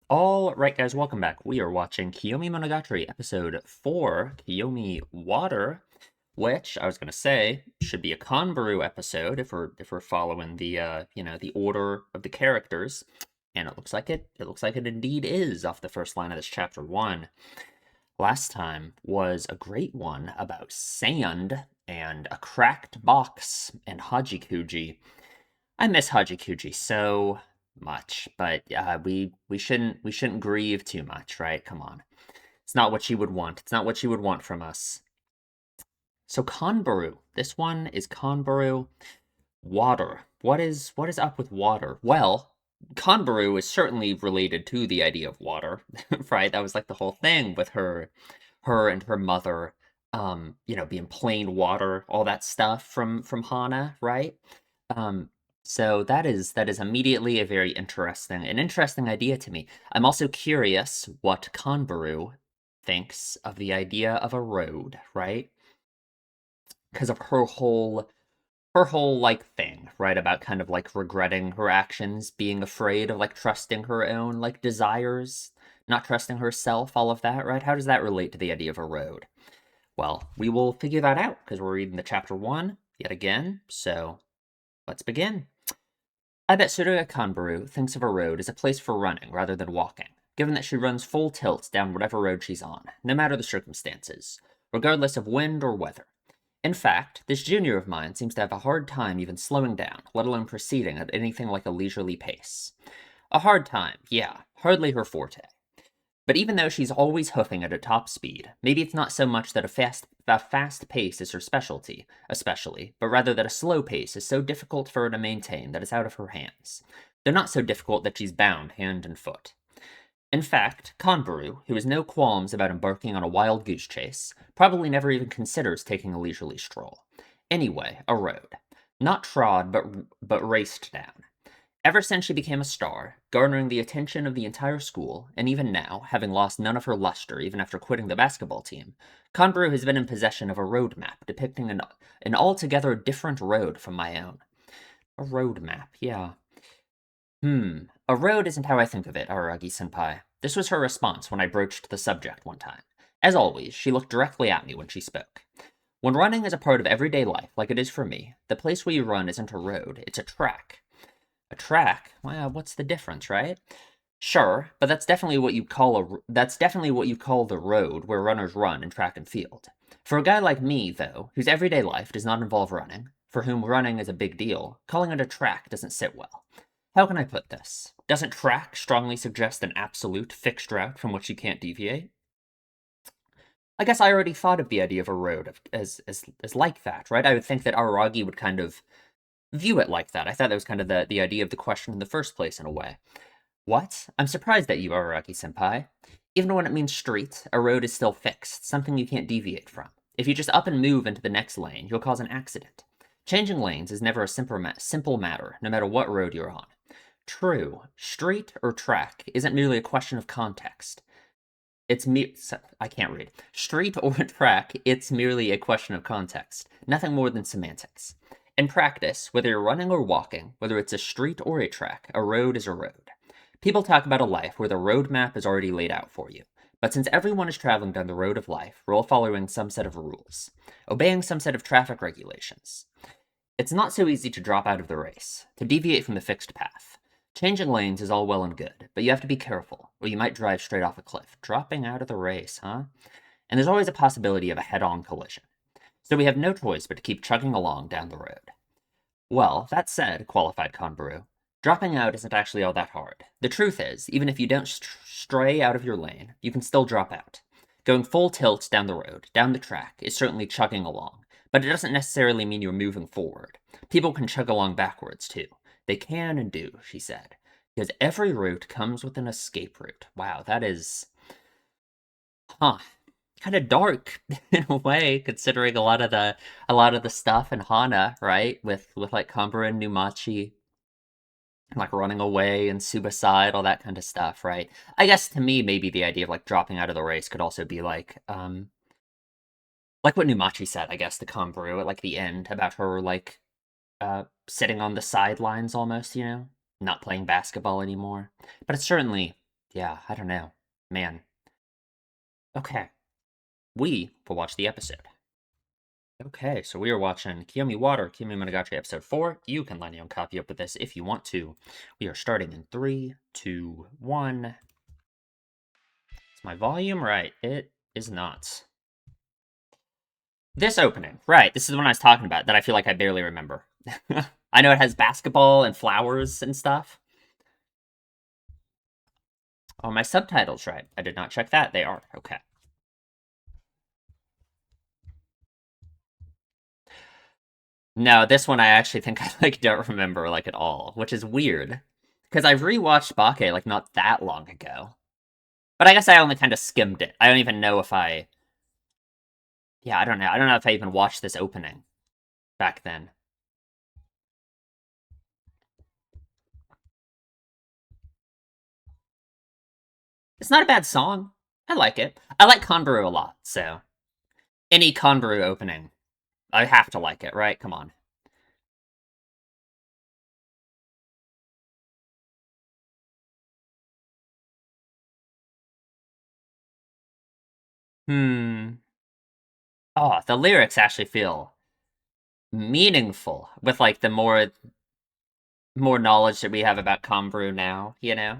All right, guys, welcome back. We are watching Koyomimonogatari episode 4, Koyomi Water, which I was gonna say should be a Kanbaru episode if we're following the the order of the characters, and it looks like it. It looks like it indeed is off the first line of this chapter 1. Last time was a great one about sand and a cracked box and Hajikuji. I miss Hajikuji so much, but we shouldn't grieve too much, right? Come on, it's not what she would want. It's not what she would want from us. So Kanbaru, this one is Kanbaru water. What is up with water? Well, Kanbaru is certainly related to the idea of water, right? That was like the whole thing with her and her mother, being plain water, all that stuff from Hana, right? Um, so that is immediately a very interesting idea to me. I'm also curious what Kanbaru thinks of the idea of a road, right? Because of her whole like thing, right? About kind of like regretting her actions, being afraid of like trusting her own like desires, not trusting herself, all of that, right? How does that relate to the idea of a road? Well, we will figure that out because we're reading the chapter 1 yet again. So let's begin. I bet Suruga Kanbaru thinks of a road as a place for running rather than walking, given that she runs full tilt down whatever road she's on, no matter the circumstances, regardless of wind or weather. In fact, this junior of mine seems to have a hard time even slowing down, let alone proceeding at anything like a leisurely pace. A hard time, yeah, hardly her forte. But even though she's always hoofing at a top speed, maybe it's not so much that a fast pace is her specialty, especially, but rather that a slow pace is so difficult for her to maintain that it's out of her hands. Though not so difficult that she's bound hand and foot. In fact, Kanbaru, who has no qualms about embarking on a wild goose chase, probably never even considers taking a leisurely stroll. Anyway, a road. Not trod, but raced down. Ever since she became a star, garnering the attention of the entire school, and even now, having lost none of her luster even after quitting the basketball team, Kanbaru has been in possession of a road map depicting an altogether different road from my own. A road map, yeah. A road isn't how I think of it, Araragi-senpai. This was her response when I broached the subject one time. As always, she looked directly at me when she spoke. When running is a part of everyday life, like it is for me, the place where you run isn't a road, it's a track. A track? Well, what's the difference, right? Sure, but that's definitely what you call the road where runners run in track and field. For a guy like me, though, whose everyday life does not involve running, for whom running is a big deal, calling it a track doesn't sit well. How can I put this? Doesn't track strongly suggest an absolute fixed route from which you can't deviate? I guess I already thought of the idea of a road as like that, right? I would think that Araragi would kind of view it like that. I thought that was kind of the idea of the question in the first place, in a way. What? I'm surprised at you, Araragi-senpai. Even when it means street, a road is still fixed, something you can't deviate from. If you just up and move into the next lane, you'll cause an accident. Changing lanes is never a simple matter, no matter what road you're on. True, street or track isn't merely a question of context. I can't read. Street or track, it's merely a question of context, nothing more than semantics. In practice, whether you're running or walking, whether it's a street or a track, a road is a road. People talk about a life where the road map is already laid out for you. But since everyone is traveling down the road of life, we're all following some set of rules, obeying some set of traffic regulations. It's not so easy to drop out of the race, to deviate from the fixed path. Changing lanes is all well and good, but you have to be careful, or you might drive straight off a cliff. Dropping out of the race, huh? And there's always a possibility of a head-on collision. So we have no choice but to keep chugging along down the road. Well, that said, qualified Kanbaru, dropping out isn't actually all that hard. The truth is, even if you don't stray out of your lane, you can still drop out. Going full tilt down the road, down the track, is certainly chugging along, but it doesn't necessarily mean you're moving forward. People can chug along backwards, too. They can and do, she said, because every route comes with an escape route. Wow, that is... Huh. Kind of dark in a way, considering a lot of the stuff in Hana, right? With like Kanbaru and Numachi, like running away and suicide, all that kind of stuff, right? I guess to me, maybe the idea of like dropping out of the race could also be like what Numachi said, I guess, to Kanbaru at like the end about her like sitting on the sidelines almost, not playing basketball anymore. But it's certainly, Yeah, I don't know. Man. Okay. We will watch the episode. Okay, so we are watching Koyomi Water, Koyomimonogatari episode 4. You can line your own copy up with this if you want to. We are starting in 3, 2, 1. Is my volume right? It is not. This opening, right. This is the one I was talking about that I feel like I barely remember. I know it has basketball and flowers and stuff. Oh, my subtitles right. I did not check that. They are. Okay. No, this one I actually think I like don't remember like at all, which is weird. Because I've rewatched Bake like not that long ago. But I guess I only kind of skimmed it. I don't even know if I Yeah, I don't know. I don't know if I even watched this opening back then. It's not a bad song. I like it. I like Converu a lot, so any Converu opening, I have to like it, right? Come on. Hmm. Oh, the lyrics actually feel meaningful with like the more knowledge that we have about Converu now, you know?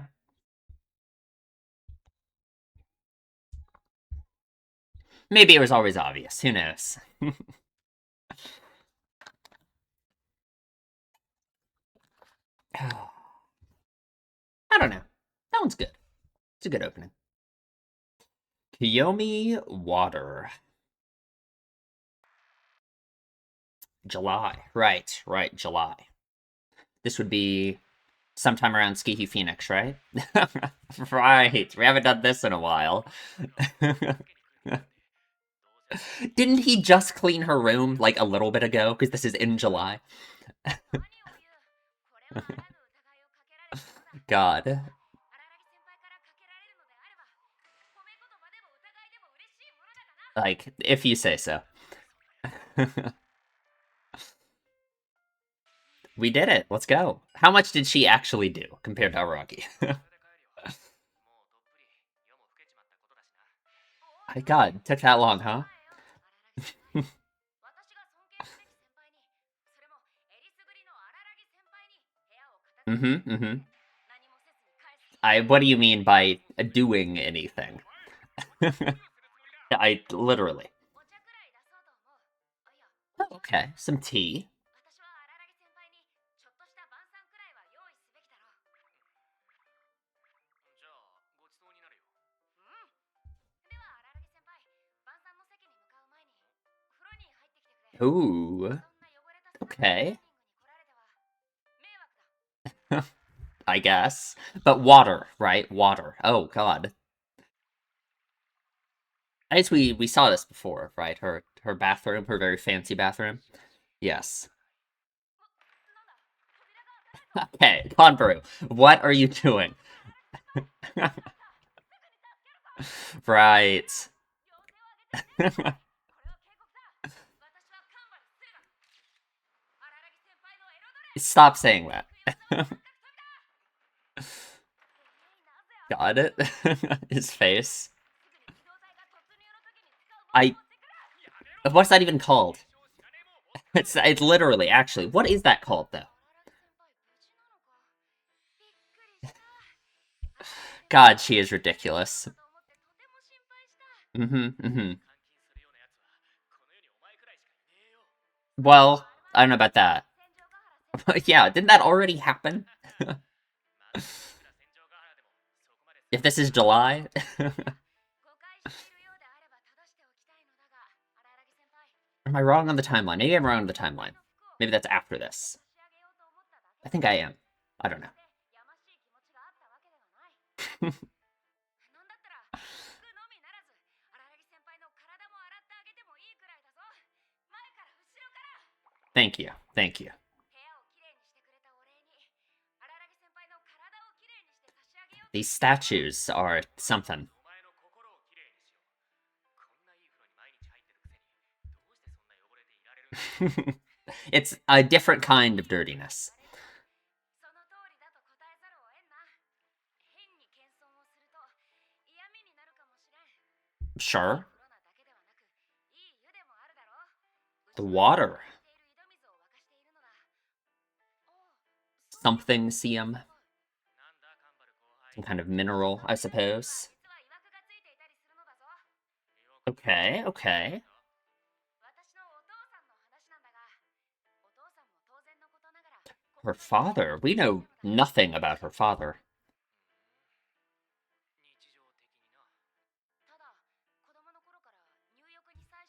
Maybe it was always obvious. Who knows? I don't know. That one's good. It's a good opening. Koyomi Water. July. Right, July. This would be sometime around Skihi Phoenix, right? Right. We haven't done this in a while. Didn't he just clean her room like a little bit ago? Because this is in July. God. Like, if you say so. We did it. Let's go. How much did she actually do compared to Araki? My God, took that long, huh? Mm-hmm. What do you mean by doing anything? I literally. Oh, okay, some tea. Ooh. Okay. I guess. But water, right? Water. Oh God. I guess we saw this before, right? Her bathroom, her very fancy bathroom. Yes. Okay, Converu, what are you doing? Right. Stop saying that. Got it. His face. I. What's that even called? It's literally actually. What is that called though? God, she is ridiculous. Mm-hmm. Well, I don't know about that. Yeah, didn't that already happen? If this is July? Am I wrong on the timeline? Maybe I'm wrong on the timeline. Maybe that's after this. I think I am. I don't know. Thank you. Thank you. These statues are something. It's a different kind of dirtiness. Sure. The water. Something seum. Some kind of mineral, I suppose. Okay, okay. Her father. We know nothing about her father.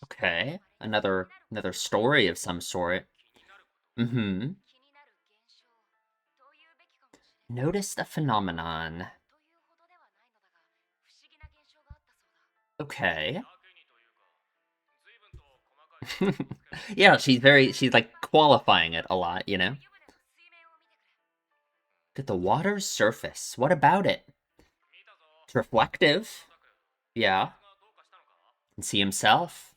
Okay. Another story of some sort. Mm-hmm. Notice the phenomenon. Okay. Yeah, she's like qualifying it a lot, you know? Look at the water's surface. What about it? It's reflective. Yeah. Can see himself.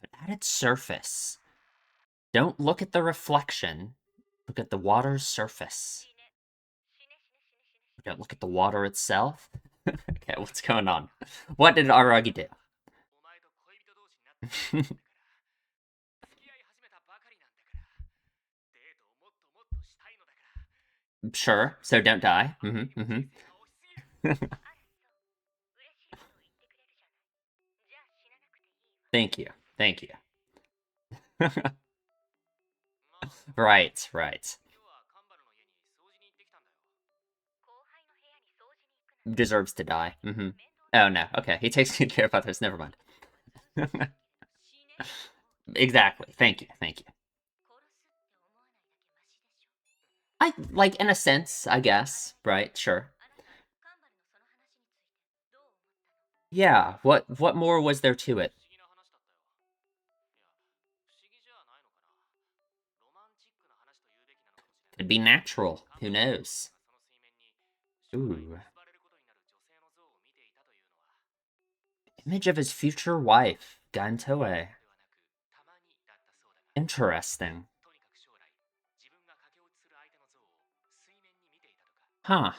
But at its surface, don't look at the reflection. Look at the water's surface. Don't look at the water itself. Okay, what's going on? What did Aragi do? Sure, so don't die. Thank you. Thank you. Right, right. Deserves to die. Oh no, okay. He takes good care of others. Never mind. Exactly. Thank you. Thank you. I like in a sense, I guess. Right? Sure. Yeah. What more was there to it? Could be natural. Who knows? Ooh. Image of his future wife, Gantoe. Interesting. Huh.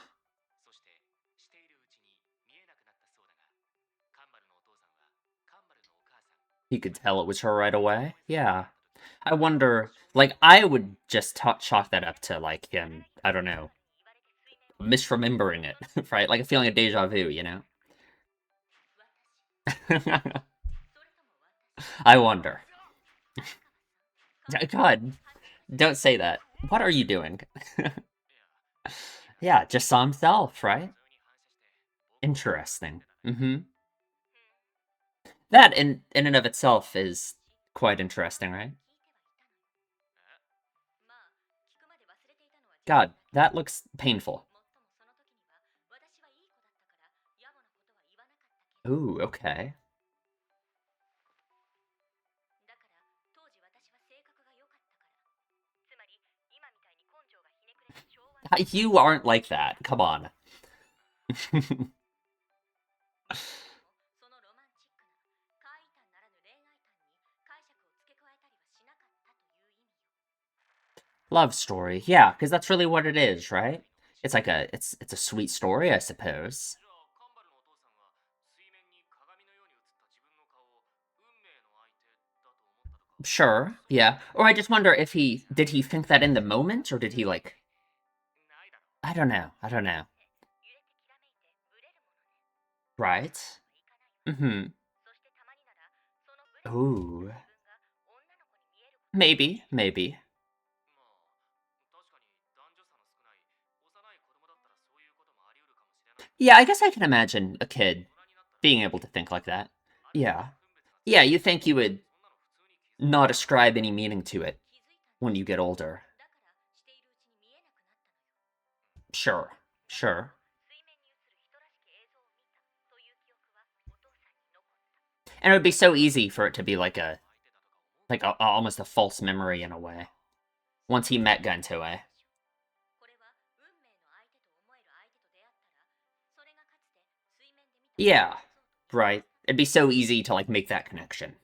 He could tell it was her right away. Yeah. I wonder, like, I would just chalk that up to, like, him, I don't know, misremembering it, right? Like a feeling of deja vu, you know? I wonder. God, don't say that. What are you doing? Yeah, just saw himself, right? Interesting. That in and of itself is quite interesting, right? God, that looks painful. Ooh, okay. You aren't like that. Come on. Love story. Yeah, because that's really what it is, right? It's like it's a sweet story, I suppose. Sure, yeah. Or I just wonder if he did he think that in the moment, or did he like I don't know. I don't know. Right? Mm-hmm. Ooh. Maybe, maybe. Yeah, I guess I can imagine a kid being able to think like that. Yeah. Yeah, you think you would not ascribe any meaning to it when you get older. Sure. Sure. And it would be so easy for it to be almost a false memory in a way. Once he met Gantoe. Yeah. Right. It'd be so easy to like make that connection.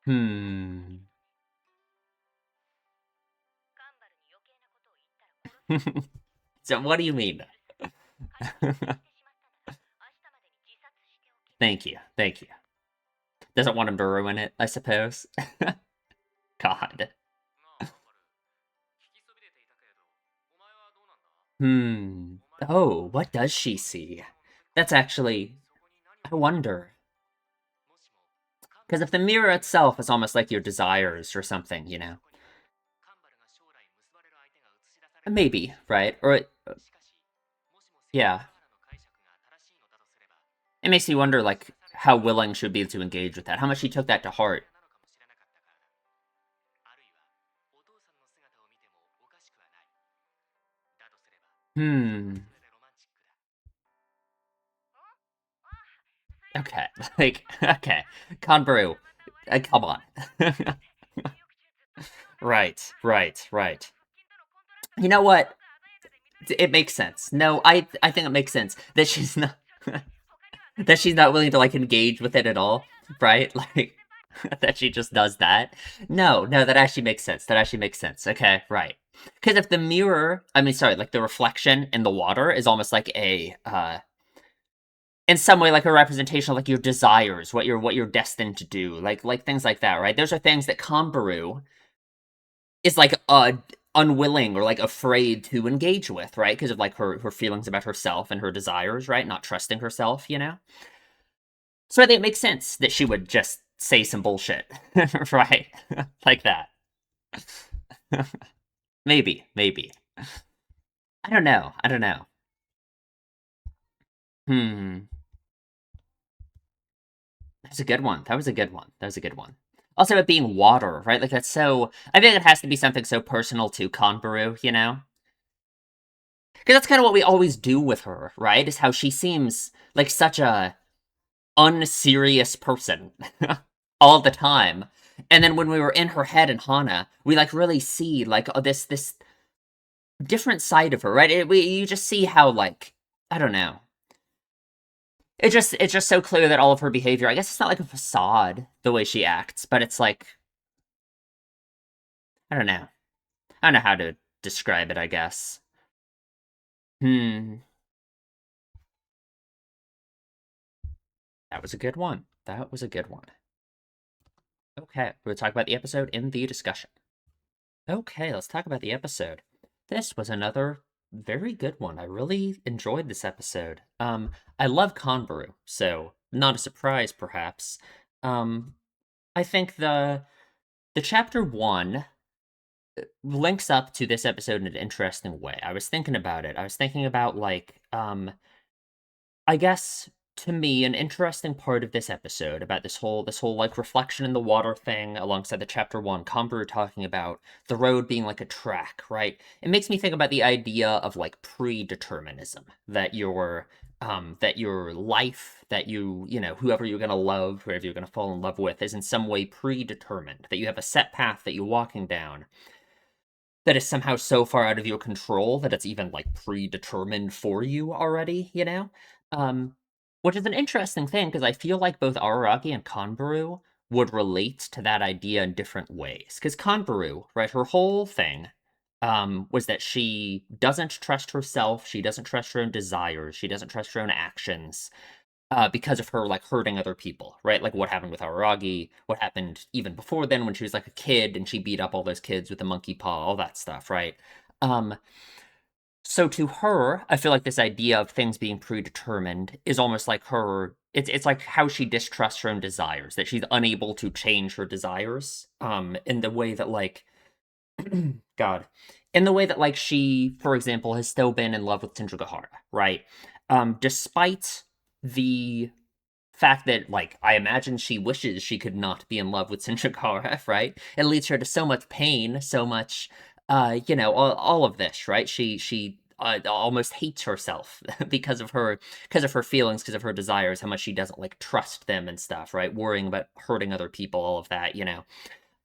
Hmm. So what do you mean? Thank you. Thank you. Doesn't want him to ruin it, I suppose. God. Hmm. Oh, what does she see? That's actually. I wonder. Because if the mirror itself is almost like your desires or something, you know? Maybe, right? Yeah. It makes you wonder, like, how willing she would be to engage with that. How much she took that to heart. Hmm. Okay. Like, okay. Converu. Come on. Right, right, right. You know what? It makes sense. No, I think it makes sense that she's not that she's not willing to like engage with it at all, right? Like that she just does that. No, no, that actually makes sense. That actually makes sense. Okay, right. Because if the mirror, I mean, sorry, like the reflection in the water is almost like in some way, like a representation of like your desires, what you're destined to do, like things like that, right? Those are things that Kambaru is like unwilling or like afraid to engage with, right? Because of like her feelings about herself and her desires, right? Not trusting herself, you know. So I think it makes sense that she would just say some bullshit, right? Like that. Maybe, maybe. I don't know. I don't know. Hmm. That's a good one. That was a good one. That was a good one. Also, it being water, right? Like that's so. I think it has to be something so personal to Kanbaru, you know? Because that's kind of what we always do with her, right? Is how she seems like such a unserious person all the time. And then when we were in her head in Hana, we like really see like this different side of her, right? You just see how like I don't know. It's just so clear that all of her behavior, I guess it's not like a facade the way she acts, but it's like I don't know. I don't know how to describe it, I guess. Hmm. That was a good one. That was a good one. Okay, we'll talk about the episode in the discussion. Okay, let's talk about the episode. This was another very good one. I really enjoyed this episode. I love Converu, so not a surprise, perhaps. Um, I think the chapter one links up to this episode in an interesting way. I was thinking about it. I was thinking about like I guess to me an interesting part of this episode about this whole like reflection in the water thing alongside the chapter one Converu talking about the road being like a track, right? It makes me think about the idea of like predeterminism that your life, that you know, whoever you're gonna love, whoever you're gonna fall in love with, is in some way predetermined. That you have a set path that you're walking down, that is somehow so far out of your control that it's even like predetermined for you already, you know? Um, which is an interesting thing because I feel like both Araragi and Kanbaru would relate to that idea in different ways. Because Kanbaru, right, her whole thing was that she doesn't trust herself, she doesn't trust her own desires, she doesn't trust her own actions, because of her like hurting other people, right? Like what happened with Araragi, what happened even before then when she was like a kid and she beat up all those kids with the monkey paw, all that stuff, right? Um, so to her, I feel like this idea of things being predetermined is almost like her. It's like how she distrusts her own desires, that she's unable to change her desires. In the way that like God, in the way that like she, for example, has still been in love with Tensugahara, right? Despite the fact that like I imagine she wishes she could not be in love with Shinjikara, right? It leads her to so much pain, so much you know, all of this, right? She almost hates herself because of her feelings, because of her desires, how much she doesn't like trust them and stuff, right? Worrying about hurting other people, all of that, you know.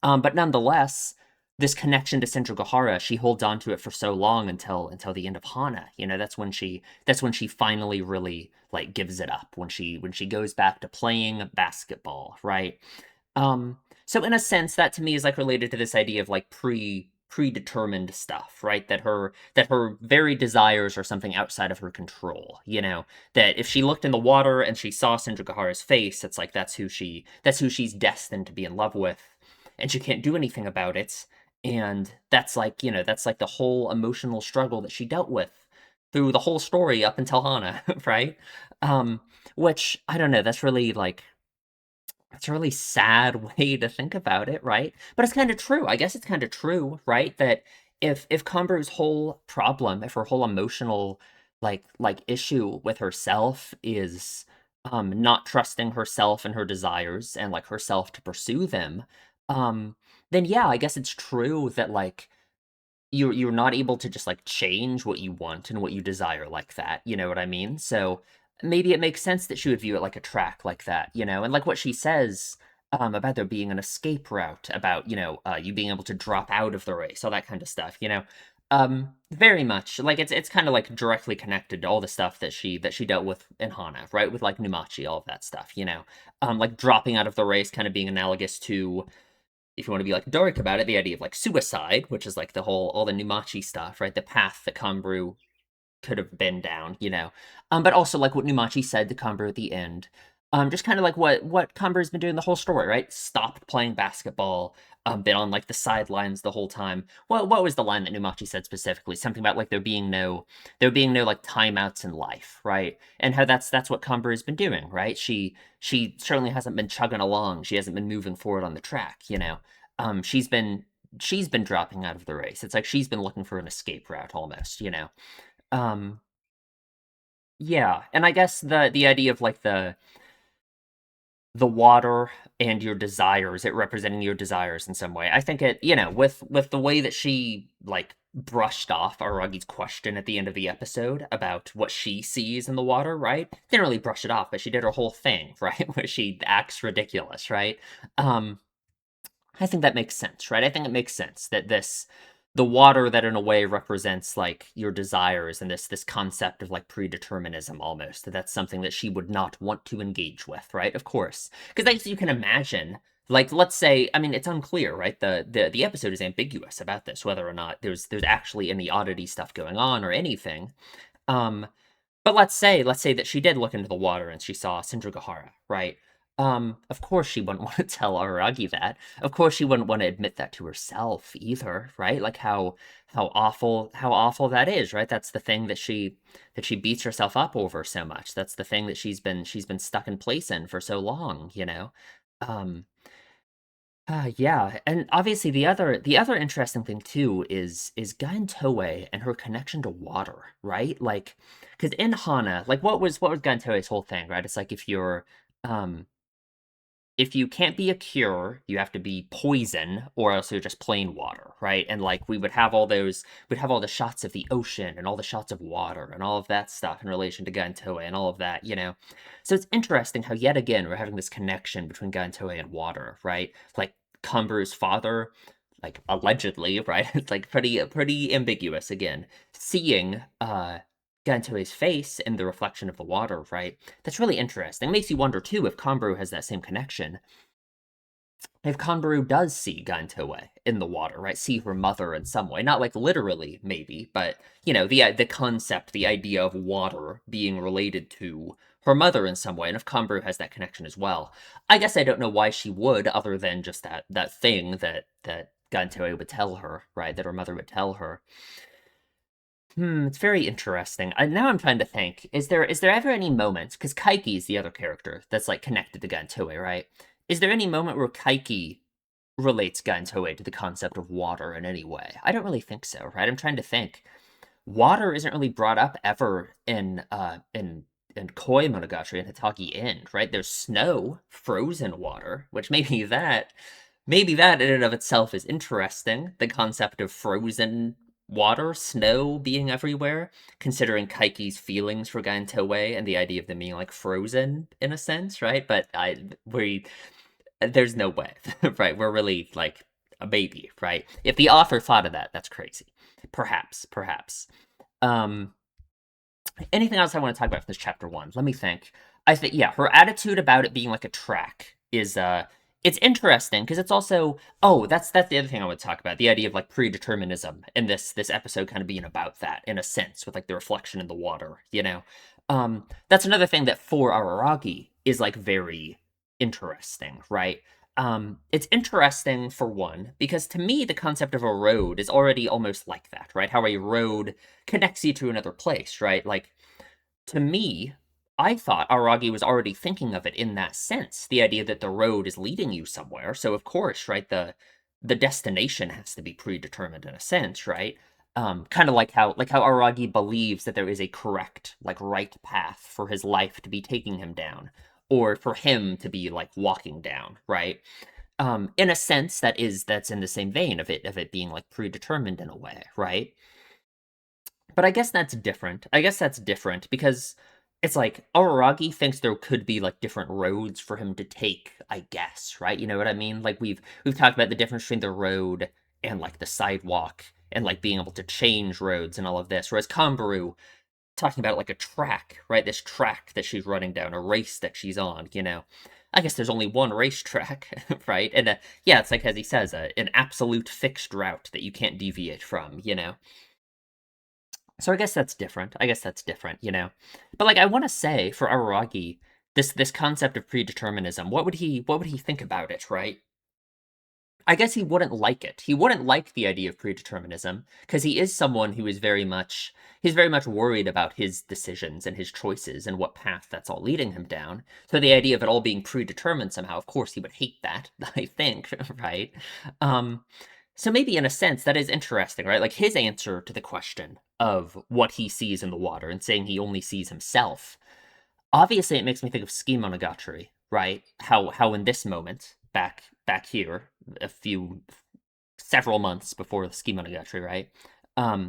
But nonetheless, this connection to Central Gahara, she holds on to it for so long until the end of Hana. You know, that's when she finally really gives it up when she goes back to playing basketball, right? So in a sense, that to me is like related to this idea of like predetermined stuff, right? That her very desires are something outside of her control. That if she looked in the water and she saw Sindrugahara's face, it's like that's who she's destined to be in love with, and she can't do anything about it. And that's like the whole emotional struggle that she dealt with through the whole story up until Hana, right? Um, which I don't know, that's a really sad way to think about it, right? But it's kind of true. I guess it's kind of true, right? That if Conver's whole problem, if her whole emotional issue with herself is not trusting herself and her desires and like herself to pursue them, um then yeah, I guess it's true that like you're not able to just like change what you want and what you desire like that. You know what I mean? So maybe it makes sense that she would view it like a track like that, and like what she says about there being an escape route, about you being able to drop out of the race, all that kind of stuff. Very much like it's kind of like directly connected to all the stuff that she dealt with in Hana, right? With like Numachi, all of that stuff. Like dropping out of the race, kind of being analogous to, if you want to be like dark about it, the idea of like suicide, which is like all the Numachi stuff, right? The path that Kanbru could have been down, but also like what Numachi said to Kanbru at the end. Just kind of like what Kanburu's been doing the whole story, right? Stopped playing basketball, been on like the sidelines the whole time. Well, what was the line that Numachi said specifically? Something about like there being no like timeouts in life, right? And how that's what Kanburu's been doing, right? She certainly hasn't been chugging along. She hasn't been moving forward on the track. She's been dropping out of the race. It's like she's been looking for an escape route almost. Um, yeah, and I guess the idea of like the water and your desires, it representing your desires in some way. I think it, with the way that she like brushed off Aragi's question at the end of the episode about what she sees in the water, right? Didn't really brush it off, but she did her whole thing, right? Where she acts ridiculous, right? Um, I think that makes sense, right? I think it makes sense that the water that in a way represents like your desires and this concept of like predeterminism almost, that's something that she would not want to engage with, right? Of course. Because as you can imagine, like let's say, I mean it's unclear, right? The episode is ambiguous about this, whether or not there's actually any oddity stuff going on or anything. Um but let's say that she did look into the water and she saw Sindragahara, right? Of course she wouldn't want to tell Aragi that. Of course she wouldn't want to admit that to herself either, right? Like how awful that is, right? That's the thing that she beats herself up over so much. That's the thing that she's been stuck in place in for so long. Um, yeah, and obviously the other interesting thing too is Gun Toei and her connection to water, right? Like, because in Hana, like what was Gun Toei's whole thing, right? It's like um if you can't be a cure, you have to be poison, or else you're just plain water, right? And like we'd have all the shots of the ocean and all the shots of water and all of that stuff in relation to Gun Toei and all of that. So it's interesting how yet again we're having this connection between Gun Toei and water, right? Like Kamburu's father, like allegedly, right? It's like pretty ambiguous again. Seeing Gun Toei's face in the reflection of the water, right? That's really interesting. It makes you wonder too if Kanburu has that same connection. If Kanburu does see Gantoe in the water, right? See her mother in some way. Not like literally, maybe, but the concept, the idea of water being related to her mother in some way, and if Kanburu has that connection as well. I guess I don't know why she would, other than just that thing that Gantoe would tell her, right? That her mother would tell her. It's very interesting. Now I'm trying to think. Is there ever any moment? Because Kaiki is the other character that's like connected to Gantoe, right? Is there any moment where Kaiki relates Gantoe to the concept of water in any way? I don't really think so, right? I'm trying to think. Water isn't really brought up ever in Koyomimonogatari and Hitagi End, right? There's snow, frozen water, which maybe that in and of itself is interesting. The concept of frozen water, snow being everywhere, considering Kaiki's feelings for Gantoe and the idea of them being like frozen in a sense, right? But there's no way, right? We're really like a baby, right? If the author thought of that, that's crazy. Perhaps. Um, Anything else I want to talk about from this chapter one? Let me think. I think, yeah, her attitude about it being like a track it's interesting because it's also, oh, that's the other thing I would talk about, the idea of like predeterminism, and this episode kind of being about that in a sense, with like the reflection in the water, you know. That's another thing that for Araragi is like very interesting, right? It's interesting for one because to me the concept of a road is already almost like that, right? How a road connects you to another place, right? Like, to me, I thought Aragi was already thinking of it in that sense, the idea that the road is leading you somewhere. So of course, right, the destination has to be predetermined in a sense, right? Kind of like how Aragi believes that there is a correct, like right path for his life to be taking him down, or for him to be like walking down, right? In a sense, that's in the same vein of it being like predetermined in a way, right? But I guess that's different. I guess that's different because it's like Araragi thinks there could be like different roads for him to take, I guess, right? You know what I mean? Like we've talked about the difference between the road and like the sidewalk and like being able to change roads and all of this. Whereas Kambaru talking about like a track, right? This track that she's running down, a race that she's on, you know. I guess there's only one racetrack, right? And yeah, it's like as he says, an absolute fixed route that you can't deviate from, you know. So I guess that's different. I guess that's different, you know. But like I want to say for Araragi, this concept of predeterminism, what would he think about it, right? I guess he wouldn't like it. He wouldn't like the idea of predeterminism because he is someone who is he's very much worried about his decisions and his choices and what path that's all leading him down. So the idea of it all being predetermined somehow, of course, he would hate that, I think, right? Um, so maybe in a sense that is interesting, right? Like his answer to the question of what he sees in the water and saying he only sees himself. Obviously, it makes me think of Ski Monogatari, right? How in this moment, back here, a few several months before the Ski Monogatari, right?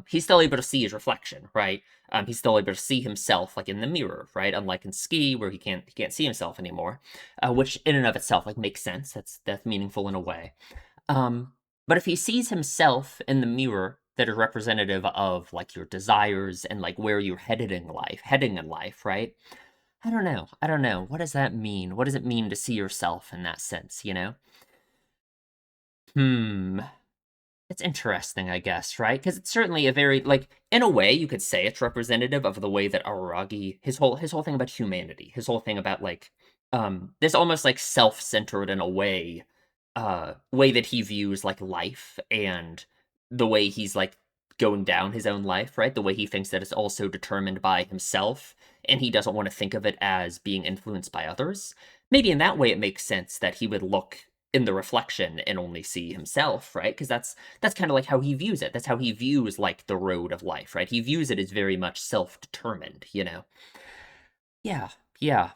He's still able to see his reflection, right? He's still able to see himself like in the mirror, right? Unlike in Ski, where he can't see himself anymore, which in and of itself like makes sense. That's meaningful in a way. Um, but if he sees himself in the mirror that is representative of like your desires and like where you're heading in life, right? I don't know. I don't know. What does that mean? What does it mean to see yourself in that sense, you know? Hmm. It's interesting, I guess, right? Because it's certainly a very like in a way you could say it's representative of the way that Araragi his whole thing about humanity, his whole thing about like this almost like self-centered in a way that he views like life and the way he's like going down his own life, right? The way he thinks that it's also determined by himself and he doesn't want to think of it as being influenced by others. Maybe in that way it makes sense that he would look in the reflection and only see himself, right? Because that's kind of like how he views it. That's how he views like the road of life, right? He views it as very much self-determined, you know. Yeah, yeah.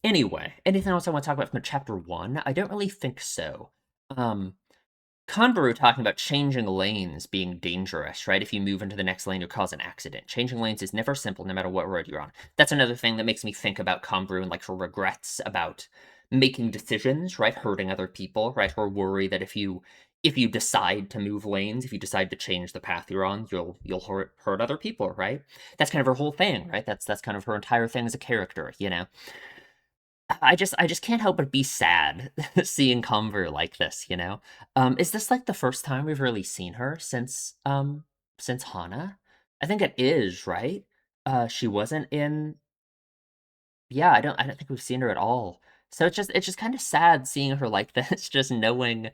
Anyway, anything else I want to talk about from chapter one? I don't really think so. Um, Converu talking about changing lanes being dangerous, right? If you move into the next lane, you'll cause an accident. Changing lanes is never simple, no matter what road you're on. That's another thing that makes me think about Converu and like her regrets about making decisions, right? Hurting other people, right? Her worry that if you decide to move lanes, if you decide to change the path you're on, you'll hurt other people, right? That's kind of her whole thing, right? That's kind of her entire thing as a character, you know. I just can't help but be sad seeing Conver like this, you know? Is this like the first time we've really seen her since Hana? I think it is, right? She wasn't in yeah, I don't think we've seen her at all. So it's just kind of sad seeing her like this, just knowing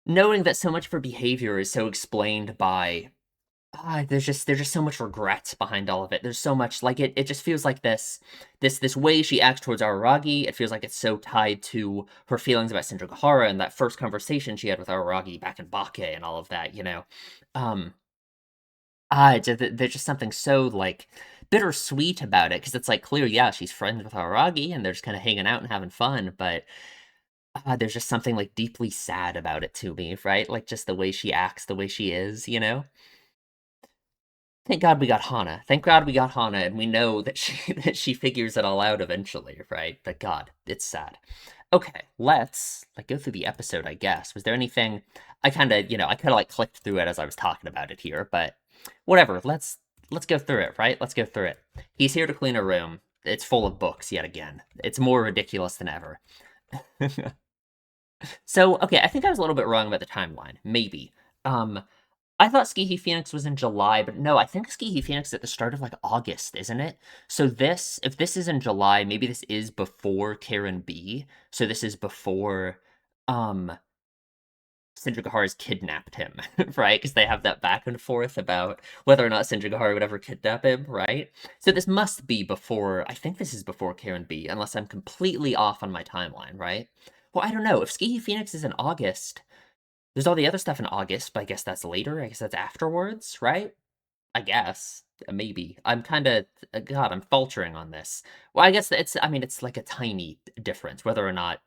that so much of her behavior is so explained by there's just so much regret behind all of it. There's so much like it just feels like this way she acts towards Araragi, it feels like it's so tied to her feelings about Sindrugahara and that first conversation she had with Araragi back in Bake and all of that, you know. Um there's just something so like bittersweet about it because it's like clear, yeah, she's friends with Araragi and they're just kind of hanging out and having fun, but there's just something like deeply sad about it to me, right? Like just the way she acts, the way she is, you know? Thank God we got Hana. Thank God we got Hana, and we know that she that she figures it all out eventually, right? But God, it's sad. Okay, let's like go through the episode, I guess. Was there anything I kind of like clicked through it as I was talking about it here, but whatever. Let's go through it, right? Let's go through it. He's here to clean a room. It's full of books yet again. It's more ridiculous than ever. So, okay, I think I was a little bit wrong about the timeline. Maybe. Um, I thought Skihi Phoenix was in July, but no, I think Skihi Phoenix is at the start of like August, isn't it? So if this is in July, maybe this is before Karen B. So this is before um Sindrigahara's kidnapped him, right? Because they have that back and forth about whether or not Sindrigahara would ever kidnap him, right? So this must be before, I think this is before Karen B, unless I'm completely off on my timeline, right? Well, I don't know. If Skihi Phoenix is in August, there's all the other stuff in August, but I guess that's later. I guess that's afterwards, right? I guess. Maybe. I'm kind of, God, I'm faltering on this. Well, I guess it's, I mean, it's like a tiny difference, whether or not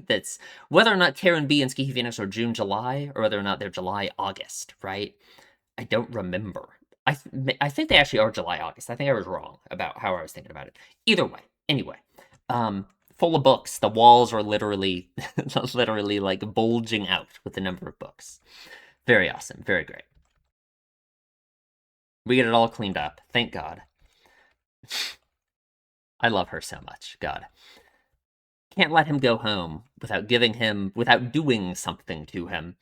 that's whether or not Karen B and Ski Phoenix are June, July, or whether or not they're July, August, right? I don't remember. I think they actually are July, August. I think I was wrong about how I was thinking about it. Either way, anyway, um, full of books. The walls are literally, literally like bulging out with the number of books. Very awesome. Very great. We get it all cleaned up. Thank God. I love her so much. God. Can't let him go home without doing something to him.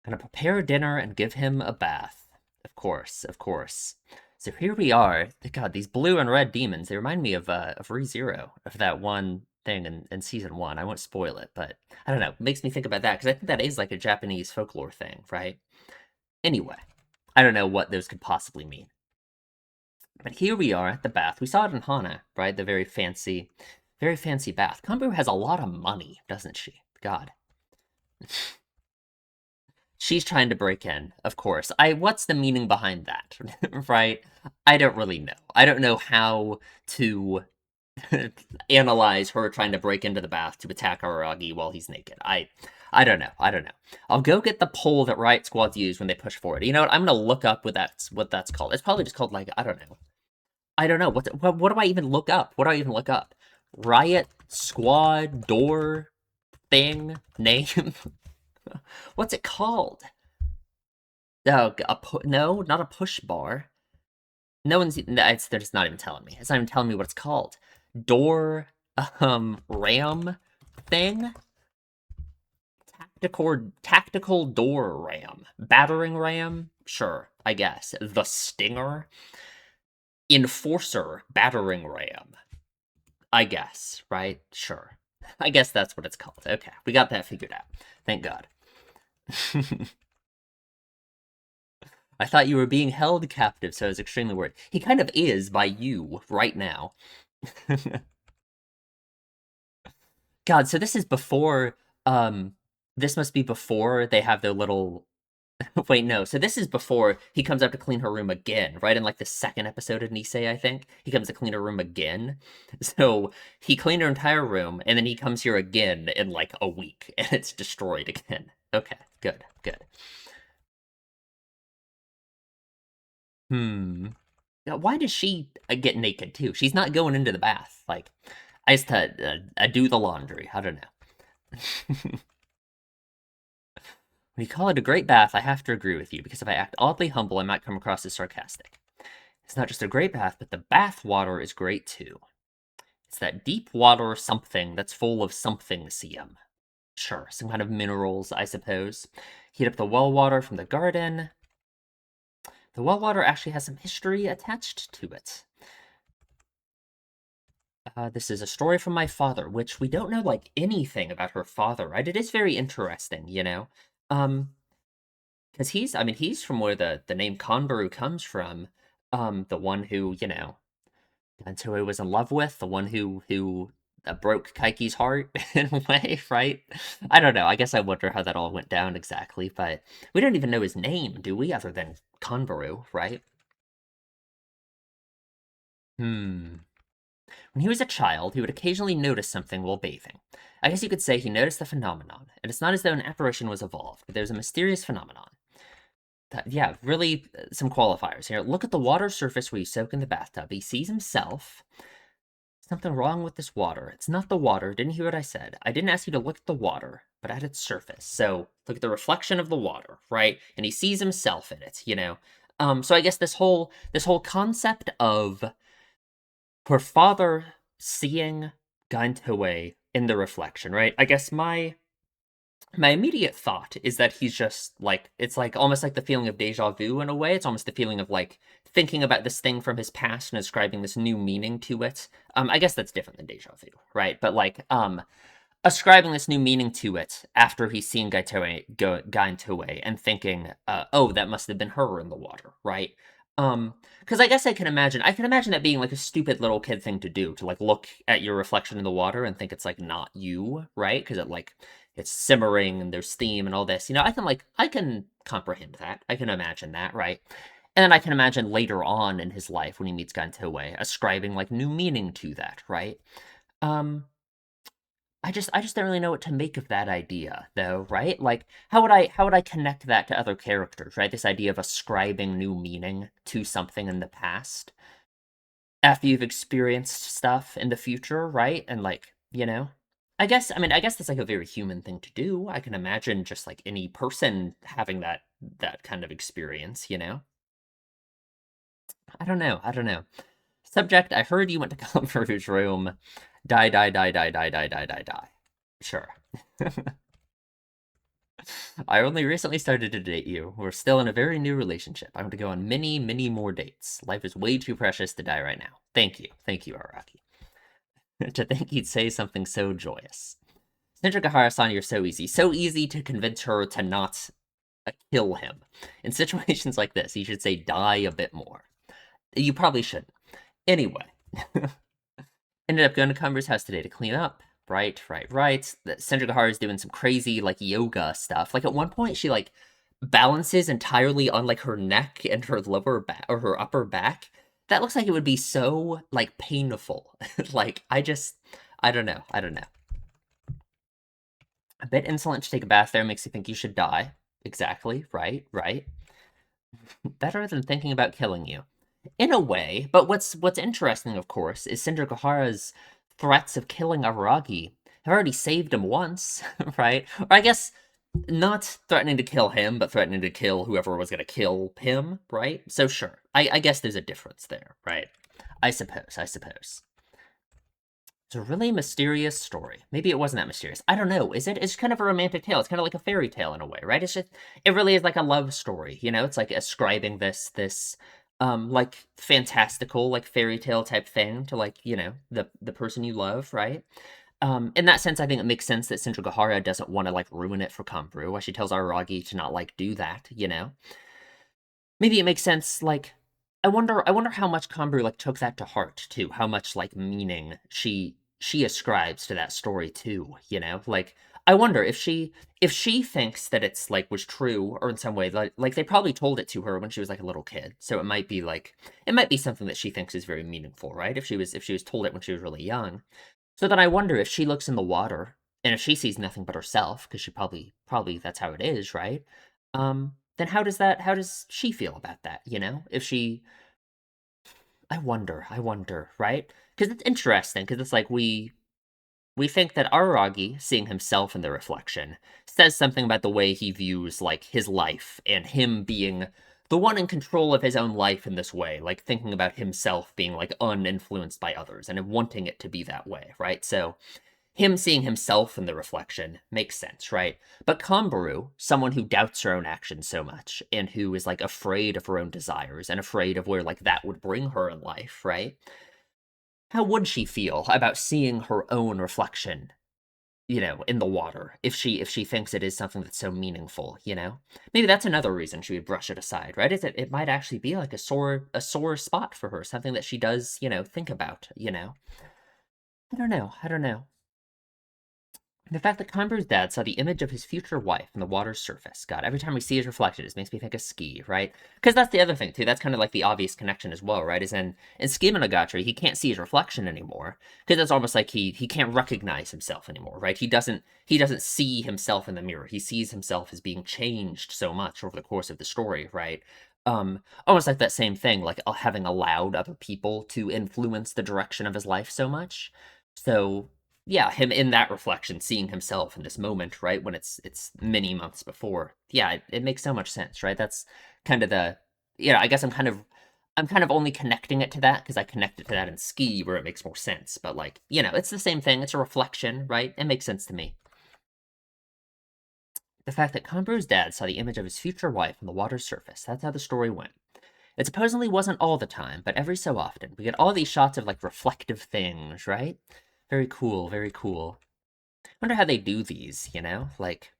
Gonna prepare dinner and give him a bath. Of course, of course. So here we are. God, these blue and red demons, they remind me of ReZero, of that one thing in season one. I won't spoil it, but I don't know. It makes me think about that, because I think that is like a Japanese folklore thing, right? Anyway, I don't know what those could possibly mean. But here we are at the bath. We saw it in Hana, right? The very fancy bath. Kanburu has a lot of money, doesn't she? God. She's trying to break in, of course. What's the meaning behind that? Right? I don't really know. I don't know how to analyze her trying to break into the bath to attack Araragi while he's naked. I don't know. I don't know. I'll go get the pole that Riot Squads use when they push forward. You know what? I'm gonna look up what that's called. It's probably just called like I don't know. I don't know. What do I even look up? What do I even look up? Riot Squad door thing name. What's it called? Oh, no, not a push bar. No one's. They're just not even telling me. It's not even telling me what it's called. Door, ram thing. Tactical door ram. Battering ram. Sure, I guess. The Stinger. Enforcer battering ram. I guess, right? Sure. I guess that's what it's called. Okay, we got that figured out. Thank God. I thought you were being held captive, so I was extremely worried. He kind of is by you right now. God, so this is before, this must be before they have their little, wait, no, so this is before he comes up to clean her room again, right? In like the second episode of Nisei, I think. He comes to clean her room again. So he cleaned her entire room, and then he comes here again in like a week, and it's destroyed again. Okay, good, good. Hmm. Now, why does she get naked too? She's not going into the bath. Like, I just do the laundry. I don't know. When you call it a great bath, I have to agree with you, because if I act oddly humble, I might come across as sarcastic. It's not just a great bath, but the bath water is great too. It's that deep water something that's full of something CM. Sure, some kind of minerals, I suppose. Heat up the well water from the garden. The well water actually has some history attached to it. This is a story from my father, which we don't know, like, anything about her father, right? It is very interesting, you know? Because I mean, he's from where the name Konbaru comes from. The one who, you know, Gantoi was in love with, the one who broke Kaiki's heart in a way, right? I don't know. I guess I wonder how that all went down exactly, but we don't even know his name, do we? Other than Konbaru, right? Hmm. When he was a child, he would occasionally notice something while bathing. I guess you could say he noticed the phenomenon, and it's not as though an apparition was evolved, but there's a mysterious phenomenon. Yeah, really, some qualifiers here. Look at the water surface where you soak in the bathtub. He sees himself. Something wrong with this water. It's not the water. Didn't hear what I said. I didn't ask you to look at the water, but at its surface. So look at the reflection of the water, right? And he sees himself in it, you know? So I guess this whole concept of her father seeing Gaintoe in the reflection, right? I guess my immediate thought is that he's just like, it's like almost like the feeling of deja vu in a way. It's almost the feeling of like thinking about this thing from his past and ascribing this new meaning to it. I guess that's different than deja vu, right? But like ascribing this new meaning to it after he's seen Gaintoe and thinking, oh, that must have been her in the water, right? Because I guess I can imagine that being like a stupid little kid thing to do, to like look at your reflection in the water and think it's like not you, right? Because it's simmering and there's steam and all this. I can comprehend that. I can imagine that, right? And then I can imagine later on in his life when he meets Gantoe ascribing like new meaning to that, right? Um, I just don't really know what to make of that idea, though, right? Like, how would I connect that to other characters, right? This idea of ascribing new meaning to something in the past after you've experienced stuff in the future, right? And like, I guess that's like a very human thing to do. I can imagine just like any person having that kind of experience. I don't know. I don't know. Subject, I heard you went to Comfort's room. Die, die, die, die, die, die, die, die, die. Sure. I only recently started to date you. We're still in a very new relationship. I want to go on many, many more dates. Life is way too precious to die right now. Thank you. Thank you, Araki. To think he'd say something so joyous. Shinjikahara-san, you're so easy. So easy to convince her to not kill him. In situations like this, you should say die a bit more. You probably shouldn't. Anyway. Ended up going to Cumber's house today to clean up. Right. Sendra is doing some crazy, like, yoga stuff. Like, at one point, she, like, balances entirely on, like, her neck and her lower back, or her upper back. That looks like it would be so, like, painful. Like, I don't know. I don't know. A bit insolent to take a bath there makes you think you should die. Exactly. Right. Better than thinking about killing you. In a way, but what's interesting, of course, is Sindra threats of killing Araragi have already saved him once, right? Or I guess not threatening to kill him, but threatening to kill whoever was going to kill him, right? So sure, I guess there's a difference there, right? I suppose. It's a really mysterious story. Maybe it wasn't that mysterious. I don't know. Is it? It's kind of a romantic tale. It's kind of like a fairy tale in a way, right? It really is like a love story, It's like ascribing this like fantastical, like fairy tale type thing to like, the person you love, right? In that sense, I think it makes sense that Sindra doesn't want to like ruin it for Kanbru, why she tells Araragi to not like do that. Maybe it makes sense, like, I wonder how much Kanbru like took that to heart too, how much like meaning she ascribes to that story too. Like, I wonder if she thinks that it's like was true or in some way like they probably told it to her when she was like a little kid, so it might be something that she thinks is very meaningful, right? If she was told it when she was really young. So then I wonder if she looks in the water and if she sees nothing but herself, because she probably that's how it is, right? Then how does she feel about that? If she I wonder, right? Because it's interesting, because it's like we think that Araragi, seeing himself in the reflection, says something about the way he views, like, his life, and him being the one in control of his own life in this way, like, thinking about himself being, like, uninfluenced by others, and wanting it to be that way, right? So, him seeing himself in the reflection makes sense, right? But Kanbaru, someone who doubts her own actions so much, and who is, like, afraid of her own desires, and afraid of where, like, that would bring her in life, right? How would she feel about seeing her own reflection, in the water, if she thinks it is something that's so meaningful? Maybe that's another reason she would brush it aside, right? Is it might actually be like a sore spot for her, something that she does, think about. I don't know. The fact that Conver's dad saw the image of his future wife on the water's surface. God, every time we see his reflection, it makes me think of Ski, right? Because that's the other thing, too. That's kind of like the obvious connection as well, right? Is in Ski Monogatari, he can't see his reflection anymore. Because it's almost like he can't recognize himself anymore, right? He doesn't see himself in the mirror. He sees himself as being changed so much over the course of the story, right? Almost like that same thing, like having allowed other people to influence the direction of his life so much. So yeah, him in that reflection, seeing himself in this moment, right, when it's many months before. Yeah, it makes so much sense, right? That's kind of I guess I'm kind of only connecting it to that because I connect it to that in Ski where it makes more sense. But like, you know, it's the same thing. It's a reflection, right? It makes sense to me. The fact that Kanburu's dad saw the image of his future wife on the water's surface. That's how the story went. It supposedly wasn't all the time, but every so often. We get all these shots of like reflective things, right? Very cool, very cool. I wonder how they do these, you know? Like,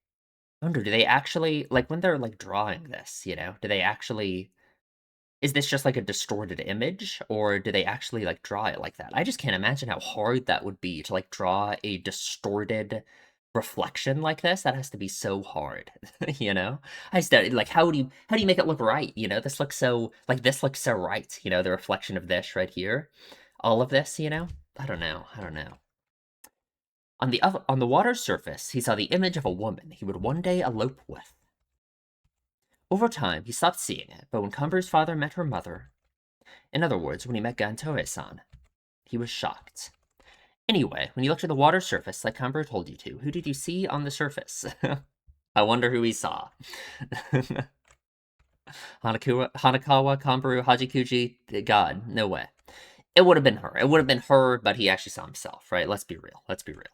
I wonder, do they actually, like, when they're like drawing this, you know, do they actually, is this just like a distorted image, or do they actually like draw it like that? I just can't imagine how hard that would be to like draw a distorted reflection like this. That has to be so hard, you know? I studied like how do you make it look right? You know, this looks so like this looks so right. You know, the reflection of this right here, all of this. You know, I don't know. I don't know. On the water's surface, he saw the image of a woman he would one day elope with. Over time, he stopped seeing it, but when Cumber's father met her mother, in other words, when he met Gantoe-san, he was shocked. Anyway, when you looked at the water surface, like Cumber told you to, who did you see on the surface? I wonder who he saw. Hanakawa, Kambaru, Hajikuji, God, no way. It would have been her. It would have been her, but he actually saw himself, right? Let's be real. Let's be real.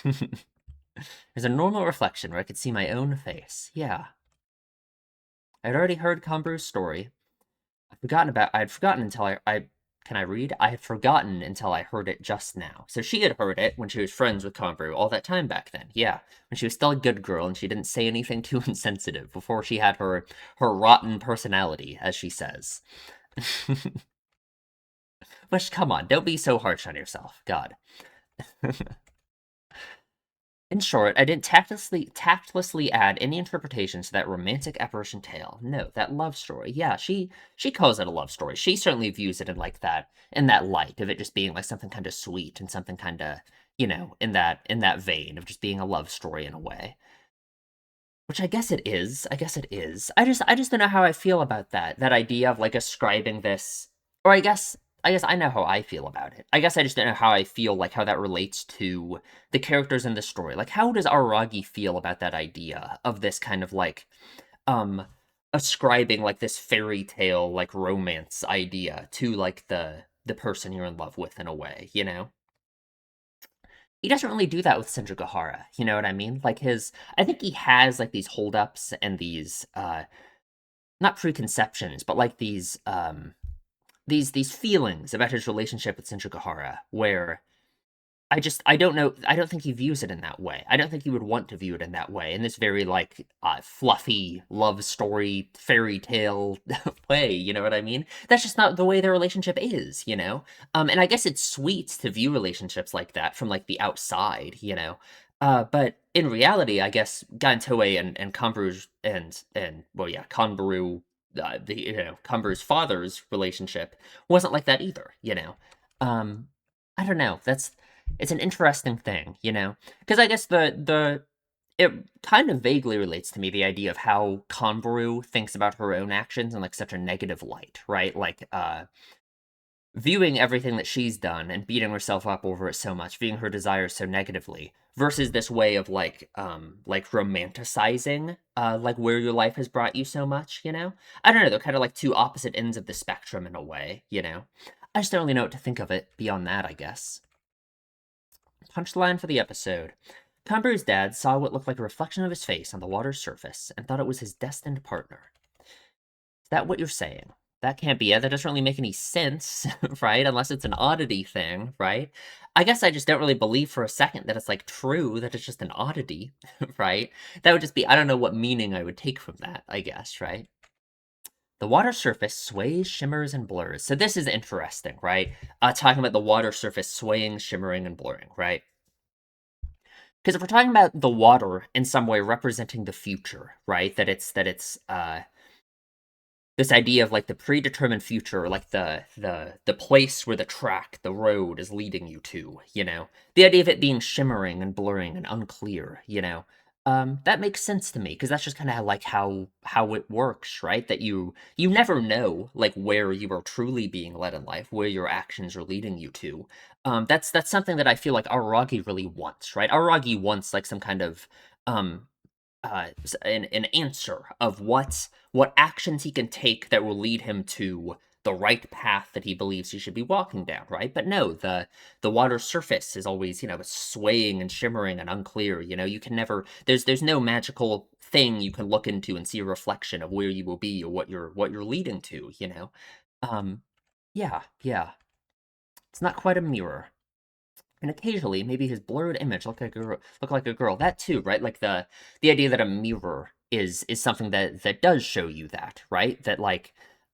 There's a normal reflection where I could see my own face. Yeah. I'd already heard Kambaru's story. I had forgotten until I can I read? I had forgotten until I heard it just now. So she had heard it when she was friends with Kambaru all that time back then. Yeah, when she was still a good girl and she didn't say anything too insensitive before she had her rotten personality, as she says. Which, come on, don't be so harsh on yourself. God. In short, I didn't tactlessly add any interpretations to that romantic apparition tale. No, that love story. Yeah, she calls it a love story. She certainly views it in like that in that light of it just being like something kind of sweet and something kind of, you know, in that vein of just being a love story in a way. Which I guess it is. I guess it is. I just don't know how I feel about that. That idea of like ascribing this, or I guess I know how I feel about it. I guess I just don't know how I feel like how that relates to the characters in the story. Like how does Aragi feel about that idea of this kind of like um ascribing like this fairy tale like romance idea to like the person you're in love with in a way, you know? He doesn't really do that with Senjugahara, you know what I mean? Like I think he has like these holdups and these not preconceptions, but like these feelings about his relationship with Senjugahara where I don't know. I don't think he views it in that way. I don't think he would want to view it in that way, in this very like fluffy love story fairy tale way. You know what I mean? That's just not the way their relationship is. You know. And I guess it's sweet to view relationships like that from like the outside. You know. But in reality, I guess Gantoe and Kanbaru's and well, yeah, Kanbaru, the you know Kanbaru's father's relationship wasn't like that either. You know. Um, I don't know. It's an interesting thing, you know, because I guess the it kind of vaguely relates to me the idea of how Kanbaru thinks about her own actions in like such a negative light, right? Like viewing everything that she's done and beating herself up over it so much, viewing her desires so negatively, versus this way of like romanticizing like where your life has brought you so much, you know? I don't know, they're kind of like two opposite ends of the spectrum in a way, you know? I just don't really know what to think of it beyond that, I guess. Punchline for the episode. Kanbaru's dad saw what looked like a reflection of his face on the water's surface and thought it was his destined partner. Is that what you're saying? That can't be it. That doesn't really make any sense, right? Unless it's an oddity thing, right? I guess I just don't really believe for a second that it's like true, that it's just an oddity, right? That would just be, I don't know what meaning I would take from that, I guess, right? The water surface sways, shimmers, and blurs. So this is interesting, right? Talking about the water surface swaying, shimmering, and blurring, right? Because if we're talking about the water in some way representing the future, right? That it's this idea of like the predetermined future, like the place where the track, the road is leading you to, you know. The idea of it being shimmering and blurring and unclear, you know. That makes sense to me because that's just kind of like how it works, right? That you never know like where you are truly being led in life, where your actions are leading you to. That's something that I feel like Aragi really wants, right? Aragi wants like some kind of um an answer of what actions he can take that will lead him to the right path that he believes he should be walking down, right? But no, the water's surface is always, it's swaying and shimmering and unclear. You can never there's no magical thing you can look into and see a reflection of where you will be or what you're leading to, Um yeah, yeah. It's not quite a mirror. And occasionally, maybe his blurred image look like a girl. That too, right? Like the idea that a mirror is something that does show you that, right?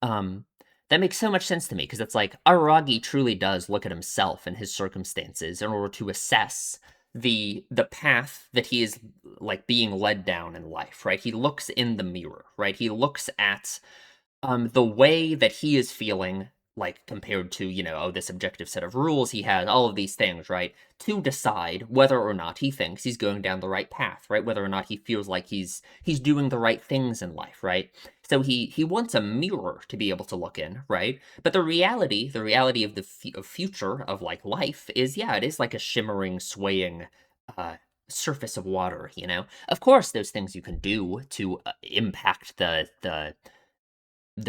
Um that makes so much sense to me because it's like Aragi truly does look at himself and his circumstances in order to assess the path that he is like being led down in life, right? He looks in the mirror, right? He looks at the way that he is feeling, like compared to, oh, this objective set of rules he has, all of these things, right? To decide whether or not he thinks he's going down the right path, right? Whether or not he feels like he's doing the right things in life, right? So he wants a mirror to be able to look in, right? But the reality of of future of like life is, yeah, it is like a shimmering, swaying uh surface of water. Of course there's things you can do to impact the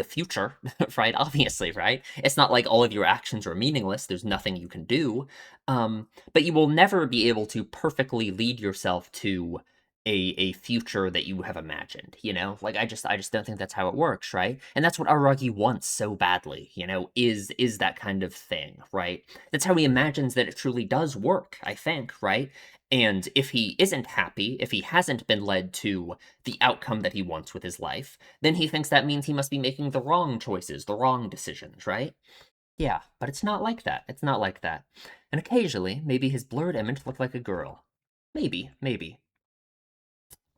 future, right? Obviously, right? It's not like all of your actions are meaningless. There's nothing you can do. But you will never be able to perfectly lead yourself to a future that you have imagined. Like I just don't think that's how it works, right? And that's what Aragi wants so badly, is that kind of thing, right? That's how he imagines that it truly does work, I think, right? And if he isn't happy, if he hasn't been led to the outcome that he wants with his life, then he thinks that means he must be making the wrong choices, the wrong decisions, right? Yeah, but it's not like that. It's not like that. And occasionally, maybe his blurred image looked like a girl. Maybe, maybe.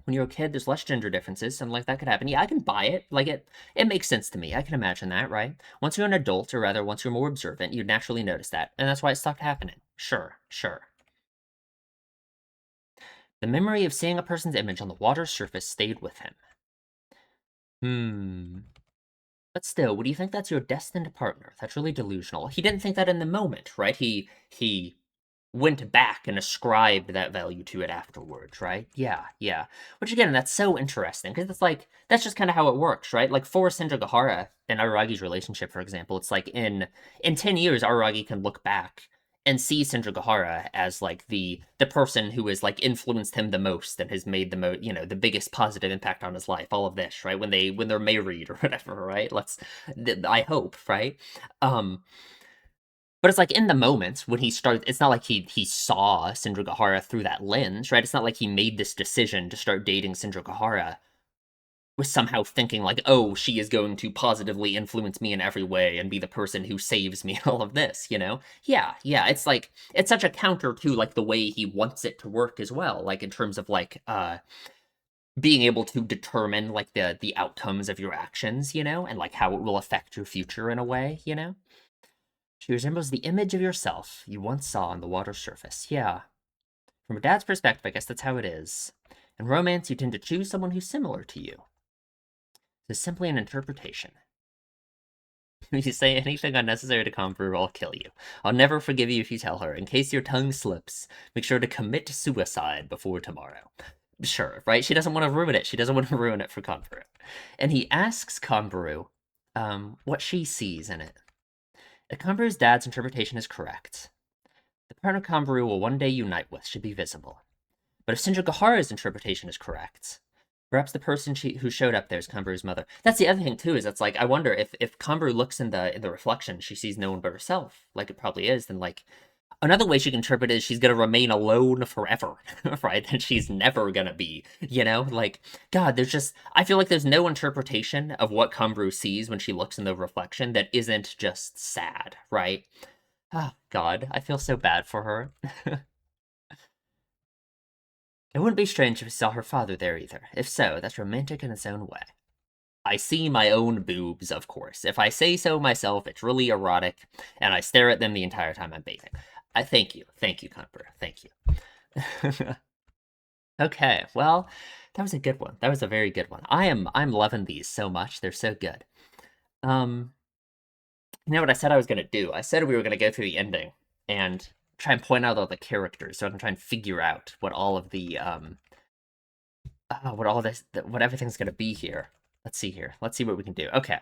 When you're a kid, there's less gender differences, something like that could happen. Yeah, I can buy it. Like it makes sense to me. I can imagine that, right? Once you're an adult, or rather, once you're more observant, you'd naturally notice that, and that's why it stopped happening. Sure, sure. The memory of seeing a person's image on the water's surface stayed with him. Hmm. But still, would you think that's your destined partner? That's really delusional. He didn't think that in the moment, right? He went back and ascribed that value to it afterwards, right? Yeah, yeah. Which again, that's so interesting because it's like that's just kind of how it works, right? Like for Senjogahara and Aragi's relationship, for example, it's like in 10 years, Aragi can look back and see Senjogahara as like the person who has like influenced him the most and has made the biggest positive impact on his life. All of this, right? When they're married or whatever, right? I hope, right? Um, but it's like in the moment when he starts, it's not like he saw Sindra through that lens, right? It's not like he made this decision to start dating Sindra was somehow thinking like, oh, she is going to positively influence me in every way and be the person who saves me all of this. Yeah, yeah. It's like it's such a counter to like the way he wants it to work as well, like in terms of like being able to determine like the outcomes of your actions, and like how it will affect your future in a way. She resembles the image of yourself you once saw on the water's surface. Yeah. From a dad's perspective, I guess that's how it is. In romance, you tend to choose someone who's similar to you. It's simply an interpretation. If you say anything unnecessary to Conqueror, I'll kill you. I'll never forgive you if you tell her. In case your tongue slips, make sure to commit suicide before tomorrow. Sure, right? She doesn't want to ruin it. She doesn't want to ruin it for Conqueror. And he asks Conqueror what she sees in it. If Conqueror's dad's interpretation is correct, the partner Conqueror will one day unite with should be visible. But if Sindra interpretation is correct, perhaps the person who showed up there is Conqueror's mother. That's the other thing too. Is it's like I wonder if Conqueror looks in the reflection, she sees no one but herself, like it probably is. Then like another way she can interpret it is she's gonna remain alone forever, right? And she's never gonna be. Like God, I feel like there's no interpretation of what Conqueror sees when she looks in the reflection that isn't just sad, right? Oh God, I feel so bad for her. It wouldn't be strange if we saw her father there either. If so, that's romantic in its own way. I see my own boobs, of course. If I say so myself, it's really erotic, and I stare at them the entire time I'm bathing. I thank you. Thank you, Comper. Thank you. Okay, well, that was a good one. That was a very good one. I'm loving these so much. They're so good. Um, you know what I said I was gonna do? I said we were gonna go through the ending and try and point out all the characters so I can try and figure out what all of the what all this what everything's gonna be here. Let's see here. Let's see what we can do. Okay.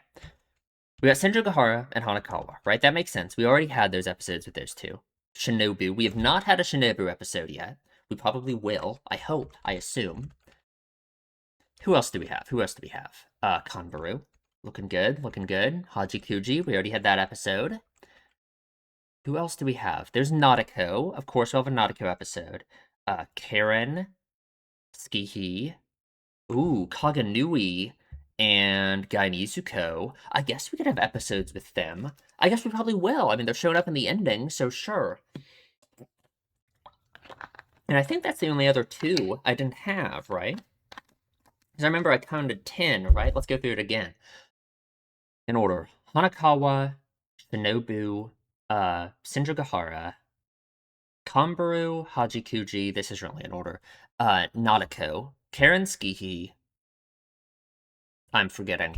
We got Senjogahara and Hanakawa, right? That makes sense. We already had those episodes with those two. Shinobu. We have not had a Shinobu episode yet. We probably will. I hope. I assume. Who else do we have? Who else do we have? Kanbaru. Looking good. Looking good. Hajikuji. We already had that episode. Who else do we have? There's Nautiko. Of course, we'll have a Nautiko episode. Karen. Skihi. Ooh, Kaganui and Guy Nizuko. I guess we could have episodes with them. I guess we probably will. I mean, they're showing up in the ending, so sure. And I think that's the only other two I didn't have, right? Because I remember I counted 10, right? Let's go through it again. In order. Hanakawa, Shinobu, Senjogahara, Kanbaru, Hajikuji, this is really in order. Nautiko, Karen Skihi. I'm forgetting.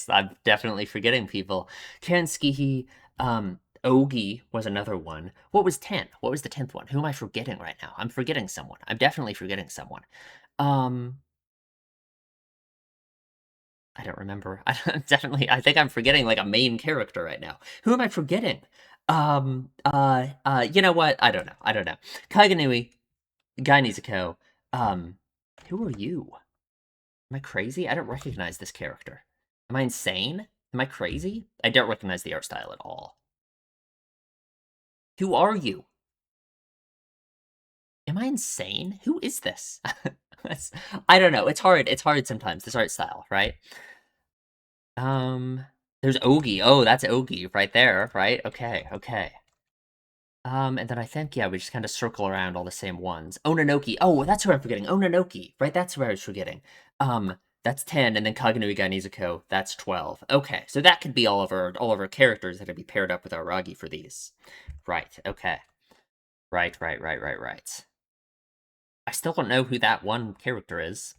I'm definitely forgetting people. Karen Skihi, Ogi was another one. What was 10? What was the 10th one? Who am I forgetting right now? I'm forgetting someone. I'm definitely forgetting someone. I don't remember. I think I'm forgetting like a main character right now. Who am I forgetting? You know what? I don't know. Kaiganui, Guy Nizuko. Who are you? Am I crazy? I don't recognize this character. Am I insane? Am I crazy? I don't recognize the art style at all. Who are you? Am I insane? Who is this? I don't know. It's hard. It's hard sometimes, this art style, right? There's Ogi. Oh, that's Ogi right there, right? Okay, okay. And then I think, yeah, we just kind of circle around all the same ones. Ononoki. Oh, that's who I'm forgetting. Ononoki, right? That's where I was forgetting. That's 10, and then Kaganui ga Nizuko, that's 12. Okay, so that could be all of our characters that would be paired up with our Ragi for these. Right, okay. Right. I still don't know who that one character is.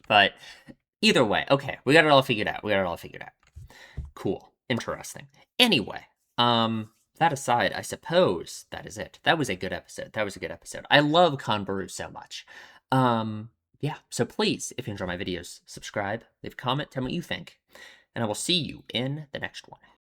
But either way, okay, we got it all figured out. Cool. Interesting. Anyway, that aside, I suppose that is it. That was a good episode. I love Kanbaru so much. Yeah, so please, if you enjoy my videos, subscribe, leave a comment, tell me what you think, and I will see you in the next one.